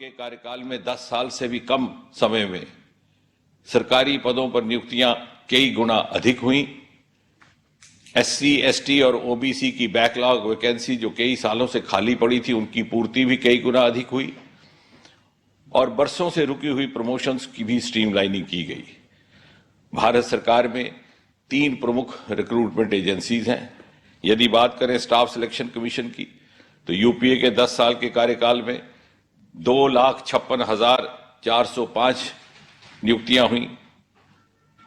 आपके कार्यकाल में 10 साल से भी कम समय में सरकारी पदों पर नियुक्तियां कई गुना अधिक हुई। एससी, एसटी और ओबीसी की बैकलॉग वैकेंसी जो कई सालों से खाली पड़ी थी, उनकी पूर्ति भी कई गुना अधिक हुई और बरसों से रुकी हुई प्रमोशंस की भी स्ट्रीमलाइनिंग की गई। भारत सरकार में 3 प्रमुख रिक्रूटमेंट एजेंसीज हैं। यदि बात करें स्टाफ सिलेक्शन कमीशन की, तो यूपीए के 10 साल के कार्यकाल में 2,56,405 नियुक्तियां हुई,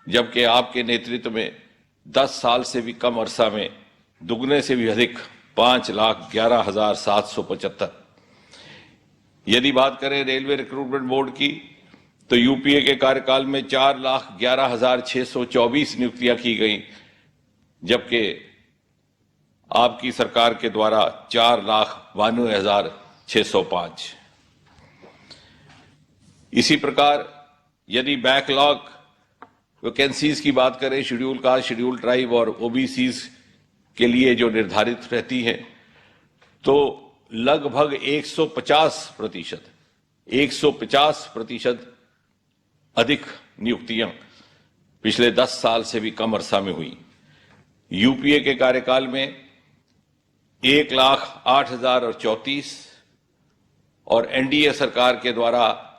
जबकि आपके नेतृत्व में 10 साल से भी कम अरसा में दुगने से भी अधिक 5,11,775। यदि बात करें रेलवे रिक्रूटमेंट बोर्ड की, तो यूपीए के कार्यकाल में 4,11,624 नियुक्तियां की गई, जबकि आपकी सरकार के द्वारा 4,92,605। इसी प्रकार यदि बैकलॉग वैकेंसीज की बात करें, शेड्यूल कास्ट, शेड्यूल ट्राइब और ओबीसीज के लिए जो निर्धारित रहती है, तो लगभग 150% अधिक नियुक्तियां पिछले 10 साल से भी कम अरसा में हुई। यूपीए के कार्यकाल में 1,08,034 और एनडीए सरकार के द्वारा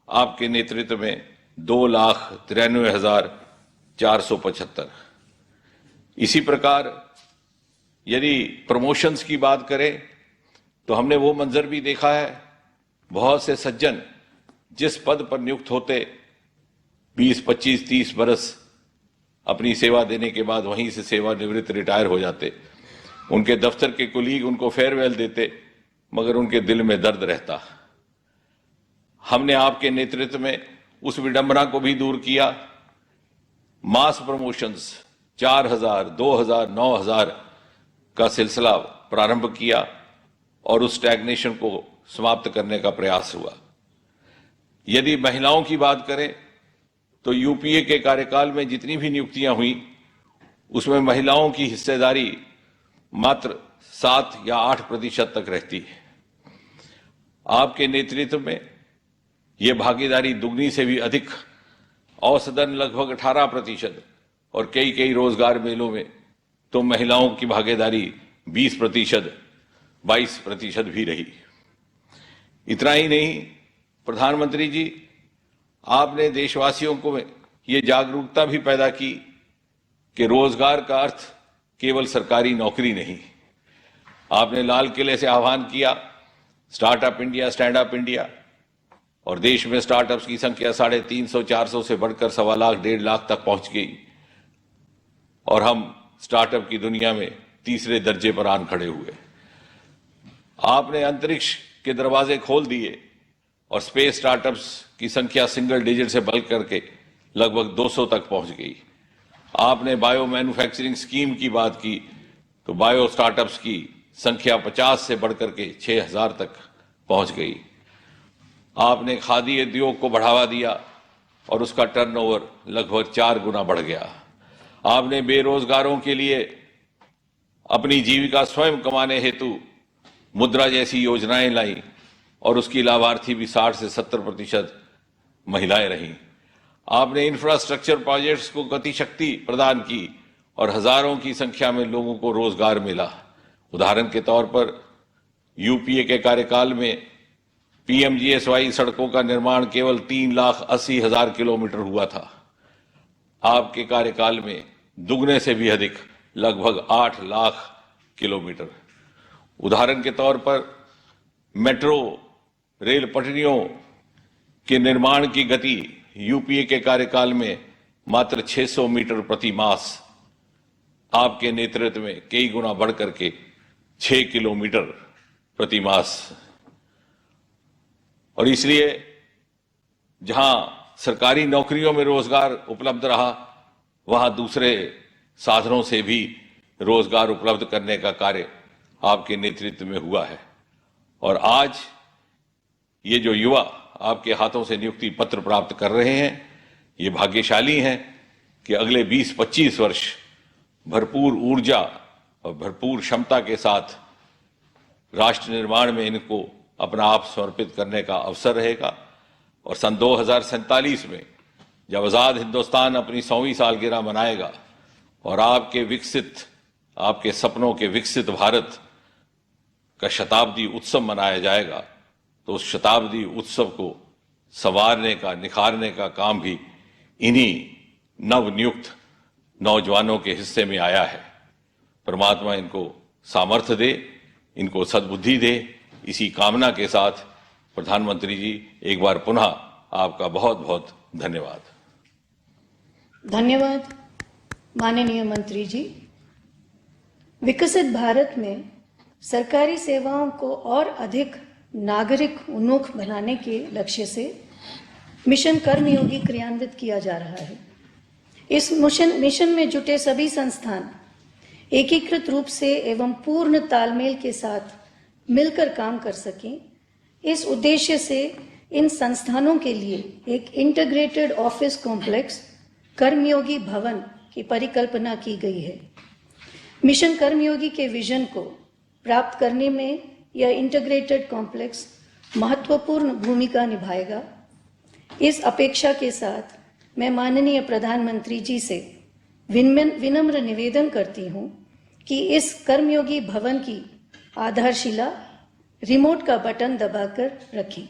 आपके नेतृत्व में 2,93,475। इसी प्रकार यदि प्रमोशंस की बात करें, तो हमने वो मंजर भी देखा है, बहुत से सज्जन जिस पद पर नियुक्त होते 20, 25, 30 बरस अपनी सेवा देने के बाद वहीं से सेवानिवृत्त रिटायर हो जाते। उनके दफ्तर के कुलीग उनको फेयरवेल देते, मगर उनके दिल में दर्द रहता। हमने आपके नेतृत्व में उस विडंबना को भी दूर किया। मास प्रमोशंस 4,000, 2,000, 9,000 का सिलसिला प्रारंभ किया और उस स्टैग्नेशन को समाप्त करने का प्रयास हुआ। यदि महिलाओं की बात करें, तो यूपीए के कार्यकाल में जितनी भी नियुक्तियां हुई, उसमें महिलाओं की हिस्सेदारी मात्र 7 या 8% तक रहती है। आपके नेतृत्व में यह भागीदारी दुगनी से भी अधिक, औसतन लगभग 18% और कई रोजगार मेलों में तो महिलाओं की भागीदारी 20%, 22% भी रही। इतना ही नहीं, प्रधानमंत्री जी, आपने देशवासियों को ये जागरूकता भी पैदा की कि रोजगार का अर्थ केवल सरकारी नौकरी नहीं। आपने लाल किले से आह्वान किया startup India, stand up India, और देश में स्टार्टअप्स की संख्या 350-400 से बढ़कर 1.25 लाख, 1.5 लाख तक पहुंच गई और हम स्टार्टअप की दुनिया में तीसरे दर्जे पर आन खड़े हुए। आपने अंतरिक्ष के दरवाजे खोल दिए और स्पेस स्टार्टअप्स की संख्या सिंगल डिजिट से बढ़ करके लगभग 200 तक पहुंच गई। आपने बायो मैन्युफैक्चरिंग स्कीम की बात की, तो बायो स्टार्टअप्स की संख्या 50 से बढ़कर के 6,000 तक पहुंच गई। आपने खादी उद्योग को बढ़ावा दिया और उसका टर्नओवर लगभग 4 गुना बढ़ गया। आपने बेरोजगारों के लिए अपनी जीविका स्वयं कमाने हेतु मुद्रा जैसी योजनाएं लाई और उसकी लाभार्थी भी 60 से 70% महिलाएं रहीं। आपने इंफ्रास्ट्रक्चर प्रोजेक्ट्स को गति शक्ति प्रदान की और हजारों की संख्या में लोगों को रोजगार मिला। उदाहरण के तौर पर यूपीए के कार्यकाल में पीएमजीएसवाई सड़कों का निर्माण केवल 3,80,000 किलोमीटर हुआ था। आपके कार्यकाल में दुगने से भी अधिक, लगभग 8 लाख किलोमीटर। उदाहरण के तौर पर मेट्रो रेल पटरियों के निर्माण की गति यूपीए के कार्यकाल में मात्र 600 मीटर प्रति मास, आपके नेतृत्व में कई गुना बढ़कर के 6 किलोमीटर प्रति मास। और इसलिए जहां सरकारी नौकरियों में रोजगार उपलब्ध रहा, वहां दूसरे साधनों से भी रोजगार उपलब्ध करने का कार्य आपके नेतृत्व में हुआ है। और आज ये जो युवा आपके हाथों से नियुक्ति पत्र प्राप्त कर रहे हैं, ये भाग्यशाली हैं कि अगले 20-25 वर्ष भरपूर ऊर्जा और भरपूर क्षमता के साथ राष्ट्र निर्माण में इनको अपना आप समर्पित करने का अवसर रहेगा। और सन 2047 में जब आज़ाद हिंदुस्तान अपनी 100वीं सालगिरह मनाएगा और आपके सपनों के विकसित भारत का शताब्दी उत्सव मनाया जाएगा, तो उस शताब्दी उत्सव को संवारने का, निखारने का काम भी इन्हीं नवनियुक्त नौजवानों के हिस्से में आया है। परमात्मा इनको सामर्थ्य दे, इनको सद्बुद्धि दे। इसी कामना के साथ प्रधानमंत्री जी, एक बार पुनः आपका बहुत बहुत धन्यवाद। धन्यवाद माननीय मंत्री जी। विकसित भारत में सरकारी सेवाओं को और अधिक नागरिक उन्मुख बनाने के लक्ष्य से मिशन कर्मयोगी क्रियान्वित किया जा रहा है। इस मिशन में जुटे सभी संस्थान एकीकृत रूप से एवं पूर्ण तालमेल के साथ मिलकर काम कर सकें, इस उद्देश्य से इन संस्थानों के लिए एक इंटीग्रेटेड ऑफिस कॉम्प्लेक्स कर्मयोगी भवन की परिकल्पना की गई है। मिशन कर्मयोगी के विजन को प्राप्त करने में यह इंटीग्रेटेड कॉम्प्लेक्स महत्वपूर्ण भूमिका निभाएगा। इस अपेक्षा के साथ मैं माननीय प्रधानमंत्री जी से विनम्र निवेदन करती हूं कि इस कर्मयोगी भवन की आधारशिला रिमोट का बटन दबाकर रखें।